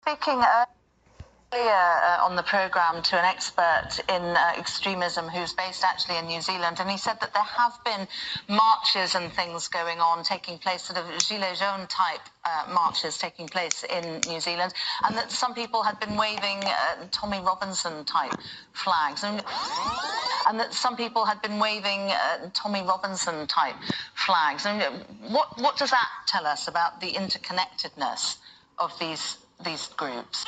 Speaking earlier on the programme to an expert in extremism who's based actually in New Zealand, and he said that there have been marches and things going on, taking place, sort of Gilets jaunes type marches taking place in New Zealand, and that some people had been waving Tommy Robinson type flags. And that some people had been waving Tommy Robinson type flags. And what does that tell us about the interconnectedness of these groups?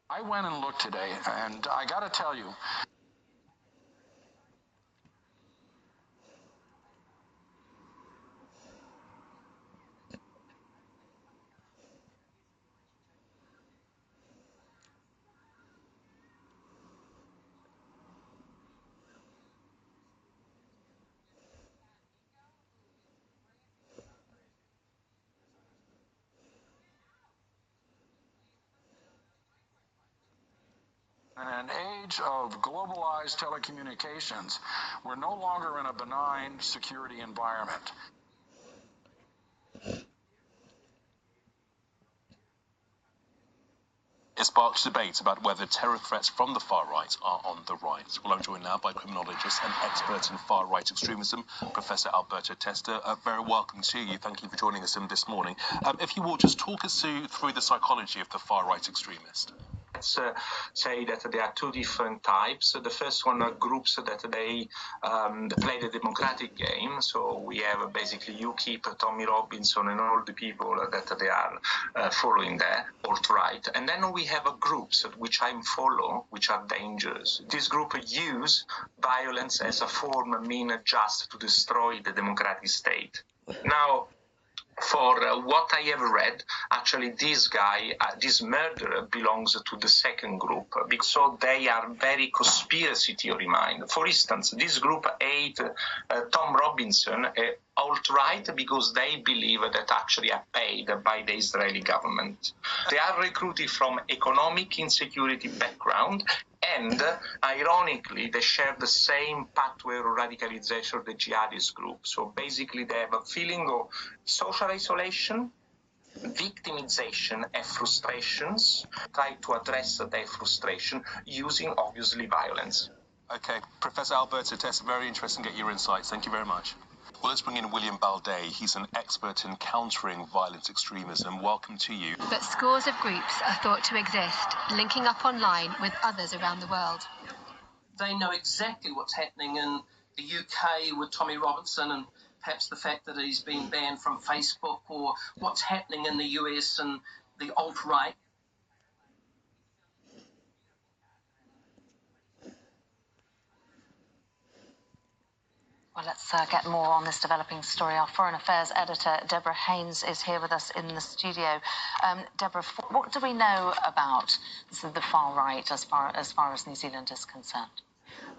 I went and looked today, and I got to tell you, in an age of globalized telecommunications, we're no longer in a benign security environment. It sparks debate about whether terror threats from the far right are on the rise. Well, I'm joined now by criminologist and expert in far-right extremism, Professor Alberto Testa. Very welcome to you. Thank you for joining us this morning. If you will, just talk us through the psychology of the far-right extremist. Let's say that there are two different types. The first one are groups that they play the democratic game. So we have basically UKIP, Tommy Robinson, and all the people that they are following there, alt-right. And then we have groups which I follow, which are dangerous. This group use violence as a mean just to destroy the democratic state. Now, for what I have read, actually this guy, this murderer belongs to the second group, because so they are very conspiracy theory minded. For instance, this group hate Tom Robinson, alt-right, because they believe that actually are paid by the Israeli government. They are recruited from economic insecurity background, and ironically, they share the same pathway of radicalization of the jihadist group. So basically, they have a feeling of social isolation, victimization, and frustrations. Try to address their frustration using, obviously, violence. Okay, Professor Alberto Testa, very interesting to get your insights. Thank you very much. Well, let's bring in William Balday. He's an expert in countering violent extremism. Welcome to you. But scores of groups are thought to exist, linking up online with others around the world. They know exactly what's happening in the UK with Tommy Robinson, and perhaps the fact that he's been banned from Facebook, or what's happening in the US and the alt-right. Well, let's get more on this developing story. Our Foreign Affairs editor, Deborah Haynes, is here with us in the studio. Deborah, what do we know about the far right as far as New Zealand is concerned?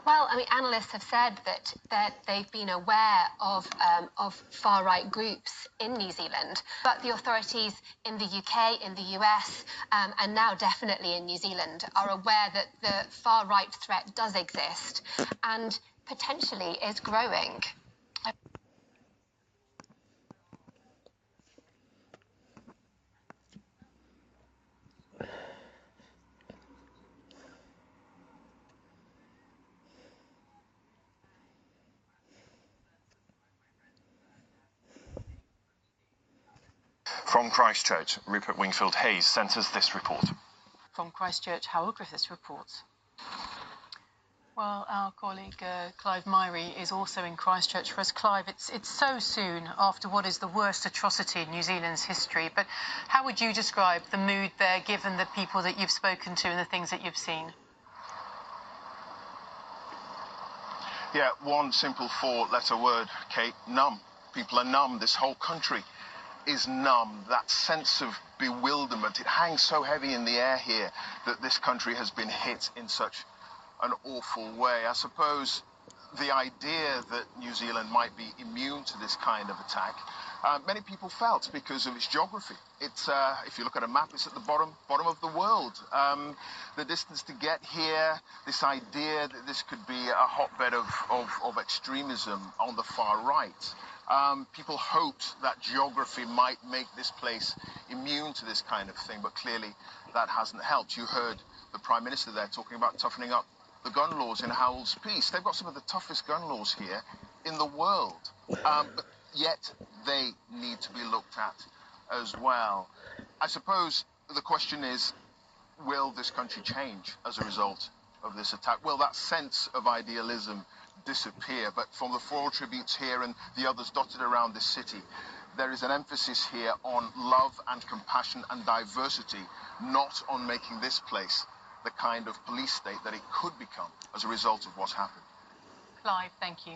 Well, I mean, analysts have said that they've been aware of far-right groups in New Zealand, but the authorities in the UK, in the US, and now definitely in New Zealand are aware that the far-right threat does exist and potentially is growing. From Christchurch, Rupert Wingfield-Hayes sent us this report. From Christchurch, Howell Griffiths reports. Well, our colleague Clive Myrie is also in Christchurch for us. Clive, it's so soon after what is the worst atrocity in New Zealand's history, but how would you describe the mood there, given the people that you've spoken to and the things that you've seen? Yeah, one simple four-letter word, Kate: numb. People are numb. This whole country is numb. That sense of bewilderment, it hangs so heavy in the air here that this country has been hit in such an awful way. I suppose the idea that New Zealand might be immune to this kind of attack Many people felt because of its geography. It's, if you look at a map, it's at the bottom of the world. The distance to get here, this idea that this could be a hotbed of extremism on the far right. People hoped that geography might make this place immune to this kind of thing, but clearly that hasn't helped. You heard the Prime Minister there talking about toughening up the gun laws in Howell's piece. They've got some of the toughest gun laws here in the world, but yet they need to be looked at as well. I suppose the question is, will this country change as a result of this attack? Will that sense of idealism disappear? But from the floral tributes here and the others dotted around this city, there is an emphasis here on love and compassion and diversity, not on making this place the kind of police state that it could become as a result of what's happened. Clive, thank you.